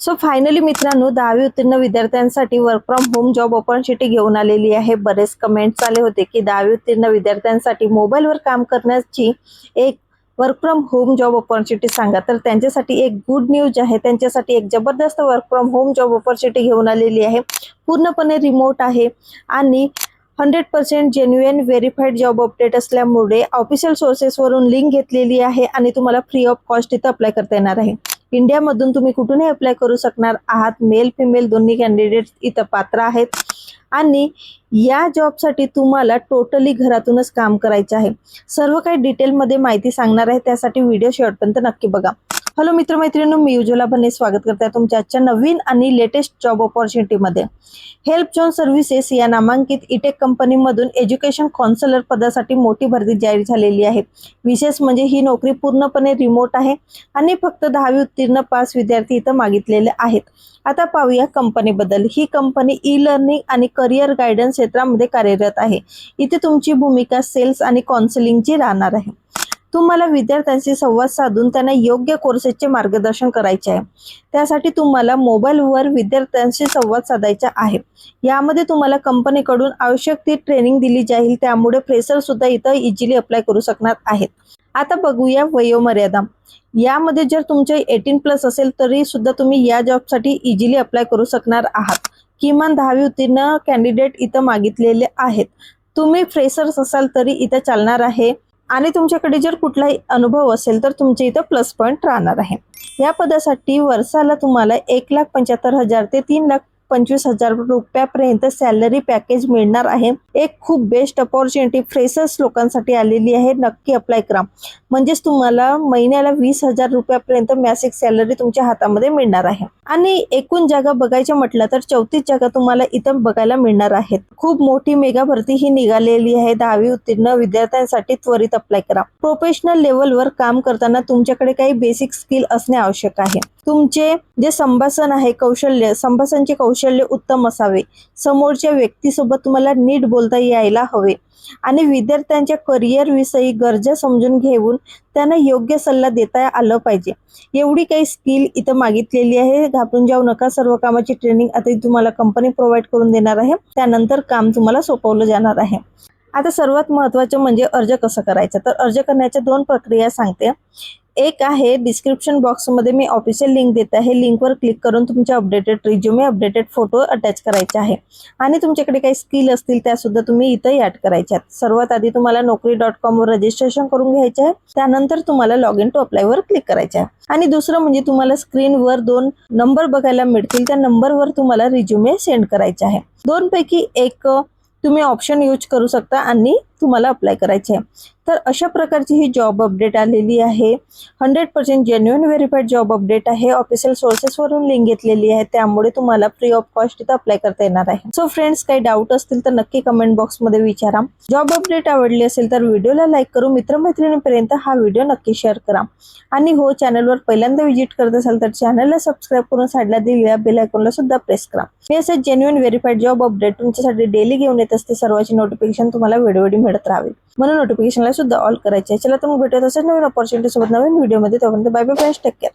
So finally मित्रांनो 10वी उत्तीर्ण विद्यार्थ्यांसाठी work from home job opportunity घेऊन आलेली आहे। बरेच कमेंट्स आले होते की 10वी उत्तीर्ण विद्यार्थ्यांसाठी मोबाईलवर काम करण्याची एक work from home job opportunity सांगा। तर त्यांच्यासाठी एक गुड न्यूज आहे, त्यांच्यासाठी एक जबरदस्त work from home job opportunity घेऊन आलेली आहे। पूर्णपणे रिमोट आहे आणि 100% जेन्युइन व्हेरीफाईड जॉब अपडेट असल्यामुळे ऑफिशियल सोर्सेस वरून लिंक घेतलेली आहे आणि तुम्हाला फ्री ऑफ कॉस्ट इथे अप्लाय करता येणार आहे। इंडियामधून तुम्ही कुठूनही अप्लाय करू शकणार आहात। मेल फिमेल दोन्ही कॅन्डिडेट इथं पात्र आहेत आणि या जॉबसाठी तुम्हाला टोटली घरातूनच काम करायचं आहे। सर्व काही डिटेलमध्ये माहिती सांगणार आहे, त्यासाठी व्हिडिओ शेवटपर्यंत नक्की बघा। हॅलो मित्रमैत्रिणींनो, मी उज्ज्वला भन्ने स्वागत करते तुमच्या आजच्या नवीन आणि लेटेस्ट जॉब ऑपॉर्च्युनिटी मध्ये। हेल्प झोन सर्व्हिसेस या नामांकित ईटेक कंपनीमधून एज्युकेशन काउन्सिलर पदासाठी मोठी भरती जाहीर झालेली आहे। विशेष म्हणजे ही नोकरी पूर्णपणे रिमोट आहे आणि फक्त 10वी उत्तीर्ण पास विद्यार्थी इथं मागितलेले आहेत। आता पाहूया कंपनीबद्दल। ही कंपनी ई लर्निंग आणि करिअर गायडन्स क्षेत्रामध्ये कार्यरत आहे। इथे तुमची भूमिका सेल्स आणि काउन्सिलिंगची राहणार आहे। तुम्हाला विद्यार्थ्यांशी संवाद साधून त्यांना योग्य कोर्सेसचे मार्गदर्शन करायचे आहे। त्यासाठी तुम्हाला मोबाईलवर विद्यार्थ्यांशी संवाद साधायचा आहे। यामध्ये तुम्हाला कंपनीकडून आवश्यक ती ट्रेनिंग दिली जाईल, त्यामुळे फ्रेशर सुद्धा इथं इझिली अप्लाय करू शकणार आहेत। आता बघूया वयोमर्यादा। यामध्ये जर तुमचे 18+ असेल तरी सुद्धा तुम्ही या जॉबसाठी इझिली अप्लाय करू शकणार आहात। किमान 10वी उत्तीर्ण कॅन्डिडेट इथं मागितलेले आहेत। तुम्ही फ्रेशर्स असाल तरी इथं चालणार आहे आणि तुमच्याकडे जर कुठलाही अनुभव असेल तर तुमचे इथं प्लस पॉइंट राहणार आहे। या पदासाठी वर्षाला तुम्हाला 1,75,000 ते 3,25,000 रुपयापर्यंत सॅलरी पॅकेज मिळणार आहे। एक खूप बेस्ट अपॉर्च्युनिटी फ्रेशर्स लोकांसाठी आलेली आहे। नक्की अप्लाय करा, म्हणजेच तुम्हाला महिन्याला 20,000 रुपयापर्यंत मॅसिक सॅलरी तुमच्या हातामध्ये मिळणार आहे। आणि एकूण जागा बघायचं म्हटलं तर 34 जागा तुम्हाला इथं बघायला मिळणार आहेत। खूप मोठी मेगा भरती ही निघालेली आहे। 10वी उत्तीर्ण विद्यार्थ्यांसाठी त्वरित अप्लाय करा। प्रोफेशनल लेवलवर काम करताना तुमच्याकडे काही बेसिक स्किल असणे आवश्यक आहे। तुमचे जे संभाषण आहे संभाषणचे कौशल्य उत्तम असावे। समोरच्या व्यक्तीसोबत तुम्हाला नीट बोलता यायला हवे आणि विद्यार्थ्यांच्या करिअर विषयी गरजा समजून घेऊन त्यांना योग्य सल्ला देता आलं पाहिजे। एवढी काही स्किल इथं मागितलेली आहे। घाबरून जाऊ नका, सर्व कामाची ट्रेनिंग आता तुम्हाला कंपनी प्रोव्हाइड करून देणार आहे। त्यानंतर काम तुम्हाला सोपवलं जाणार आहे। आता सर्वात महत्त्वाचं म्हणजे अर्ज कसं करायचं। तर अर्ज करण्याच्या 2 प्रक्रिया सांगते। एक आहे डिस्क्रिप्शन बॉक्समध्ये मी ऑफिशियल लिंक देते आहे। लिंकवर क्लिक करून तुमचे updated resume, updated photo attach करायचे आहे आणि तुमच्याकडे काही स्किल असतील त्या सुद्धा तुम्ही इथं ॲड करायच्या आहेत। सर्वात आधी तुम्हाला naukri.com वर रजिस्ट्रेशन करून घ्यायचे आहे। त्यानंतर तुम्हाला लॉग इन टू अप्लाय वर क्लिक करायचे आहे आणि दुसरं म्हणजे तुम्हाला स्क्रीनवर 2 नंबर बघायला मिळतील। त्या नंबरवर तुम्हाला रिझ्यूमे सेंड करायचे आहे। 2 पैकी एक तुम्ही ऑप्शन यूज करू शकता आणि तुम्हाला अप्लाय करायचे आहे। तर अशा प्रकारची ही जॉब अपडेट आलेली आहे। 100% जेन्युइन व्हेरीफाईड जॉब अपडेट आहे। ऑफिशियल सोर्सेस वरून लिंक घेतलेली आहे, त्यामुळे तुम्हाला फ्री ऑफ कॉस्ट इथं अप्लाय करता येणार आहे। सो फ्रेंड्स, काही डाऊट असतील तर नक्की कमेंट बॉक्समध्ये विचारा। जॉब अपडेट आवडली असेल तर व्हिडिओला लाईक करून मित्रमैत्रिणींपर्यंत हा व्हिडिओ नक्की शेअर करा आणि हो, चॅनलवर पहिल्यांदा व्हिजिट करत असाल तर चॅनलला सबस्क्राईब करून साईडला दिलेल्या बेल आयकॉनला सुद्धा प्रेस करा। मी असे जेन्युइन व्हेरीफाईड जॉब अपडेट तुमच्यासाठी डेली घेऊन येत असते। सर्वांची नोटिफिकेशन तुम्हाला वेळोवेळी मिळत राहावी म्हणून नोटिफिकेशनला सुद्धा ऑल करायचे आहे। चला तर मग भेटूया तसेच नवीन अपॉर्च्युनिटी सोबत नवीन व्हिडिओमध्ये। तोपर्यंत bye bye friends, take care.